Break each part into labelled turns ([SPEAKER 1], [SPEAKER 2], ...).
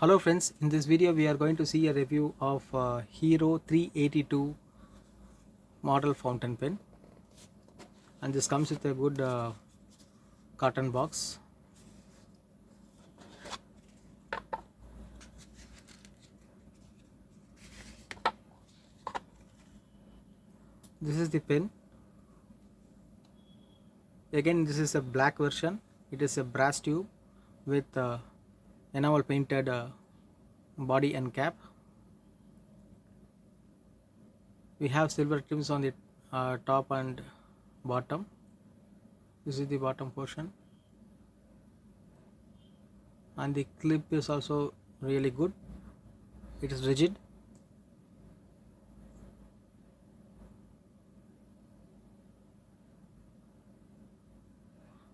[SPEAKER 1] Hello friends, in this video we are going to see a review of Hero 382 model fountain pen, and this comes with a good carton box. This is the pen. Again, this is a black version. It is a brass tube with enamel painted body and cap. We have silver trims on the top and bottom. This is the bottom portion, and the clip is also really good. It is rigid.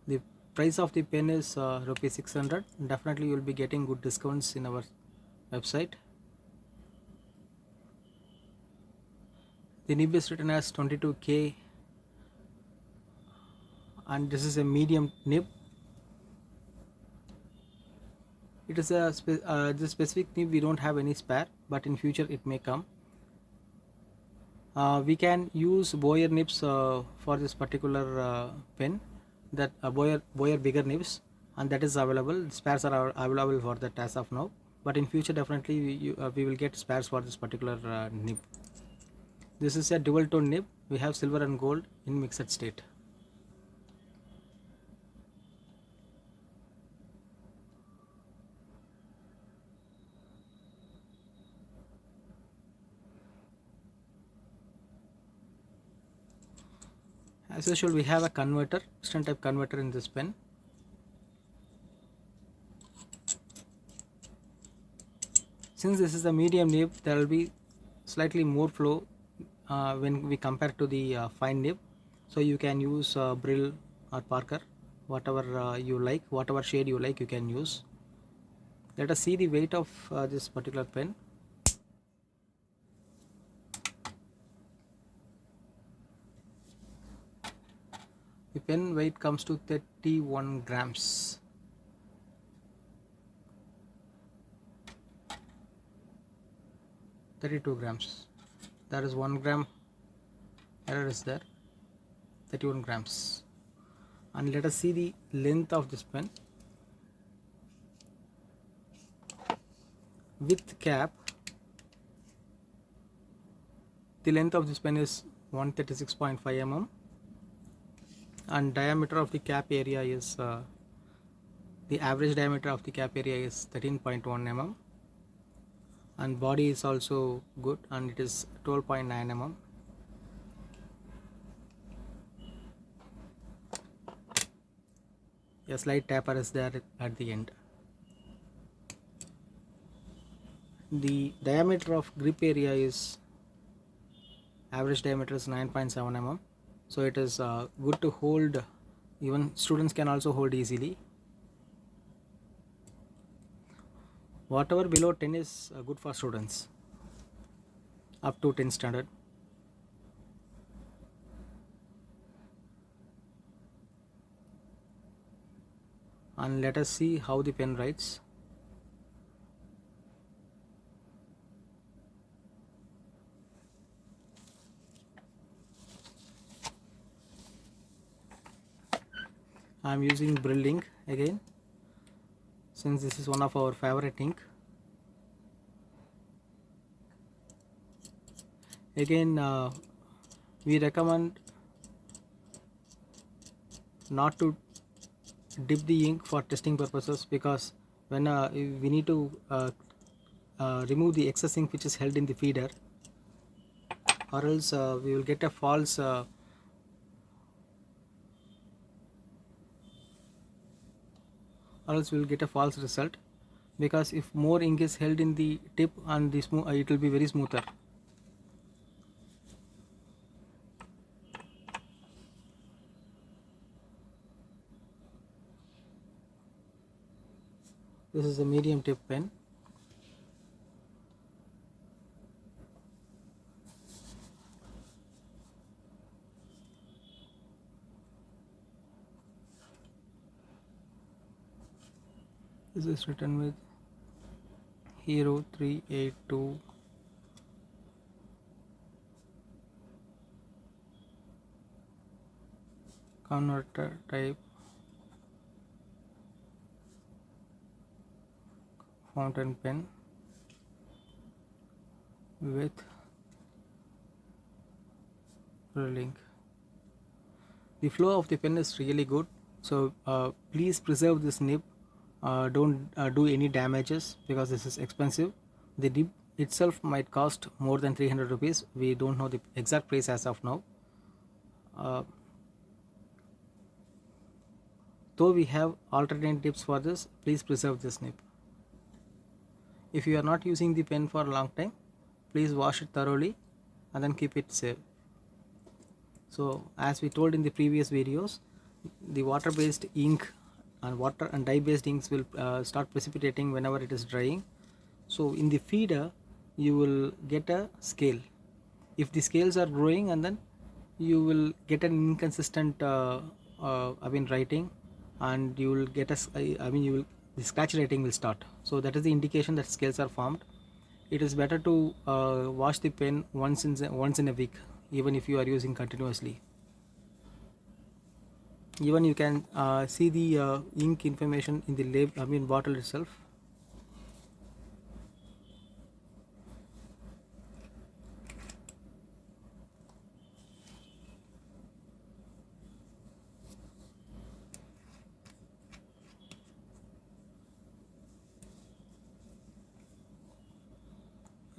[SPEAKER 1] The price of the pen is rupees 600. Definitely you will be getting good discounts in our website. The nib is written as 22K, and this is a medium nib. It is a this specific nib we don't have any spare, but in future it may come. We can use Boyer nibs for this particular pen, that Boyer bigger nibs, and that is available. Spares are available for that as of now, but in future definitely we will get spares for this particular nib. This is a dual tone nib. We have silver and gold in mixed state. As usual, we have a converter, piston type converter in this pen. Since this is a medium nib, there will be slightly more flow when we compare to the fine nib. So you can use Brill or Parker, whatever you like, whatever shade you like, you can use. Let us see the weight of this particular pen. The pen weight comes to 31 grams. There is 1 gram error is there. 31 grams. And let us see the length of this pen. With cap, the length of this pen is 136.5 mm, and diameter of the cap area is the average diameter of the cap area is 13.1 mm, and body is also good, and it is 12.9 mm. A slight taper is there at the end. The diameter of grip area is average diameter is 9.7 mm, so it is good to hold. Even students can also hold easily. Whatever below 10 is good for students, up to 10 standard. And let us see how the pen writes. I am using Brill ink again, since this is one of our favorite ink. Again, we recommend not to dip the ink for testing purposes, because when we need to remove the excess ink which is held in the feeder, or else we will get a false result, because if more ink is held in the tip and the it will be very smoother. This is a medium tip pen. This is written with Hero 382 converter type fountain pen with rolling. The flow of the pen is really good, so please preserve this nib. Don't do any damages because this is expensive. The nib itself might cost more than 300 rupees. We don't know the exact price as of now. uh, though we have alternate nibs for this, please preserve this nib. If you are not using the pen for a long time, please wash it thoroughly and then keep it safe. So as we told in the previous videos, the water based ink and water and dye based inks will start precipitating whenever it is drying. So in the feeder you will get a scale. If the scales are growing, and then you will get an inconsistent writing, and you will get you will, the scratch writing will start. So that is the indication that scales are formed. It is better to wash the pen once in a week, even if you are using continuously. Even you can see the ink information in the bottle itself.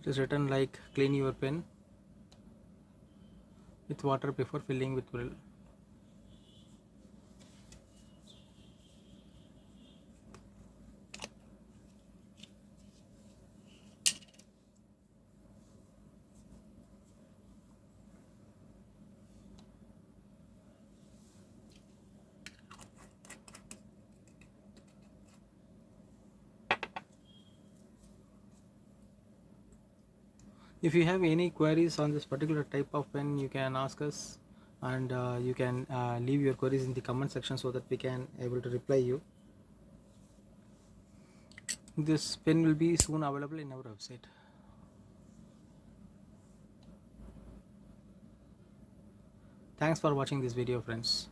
[SPEAKER 1] It is written like clean your pen with water before filling with brill. If you have any queries on this particular type of pen, you can ask us, and you can leave your queries in the comment section so that we can able to reply you. This pen will be soon available in our website. Thanks for watching this video, friends.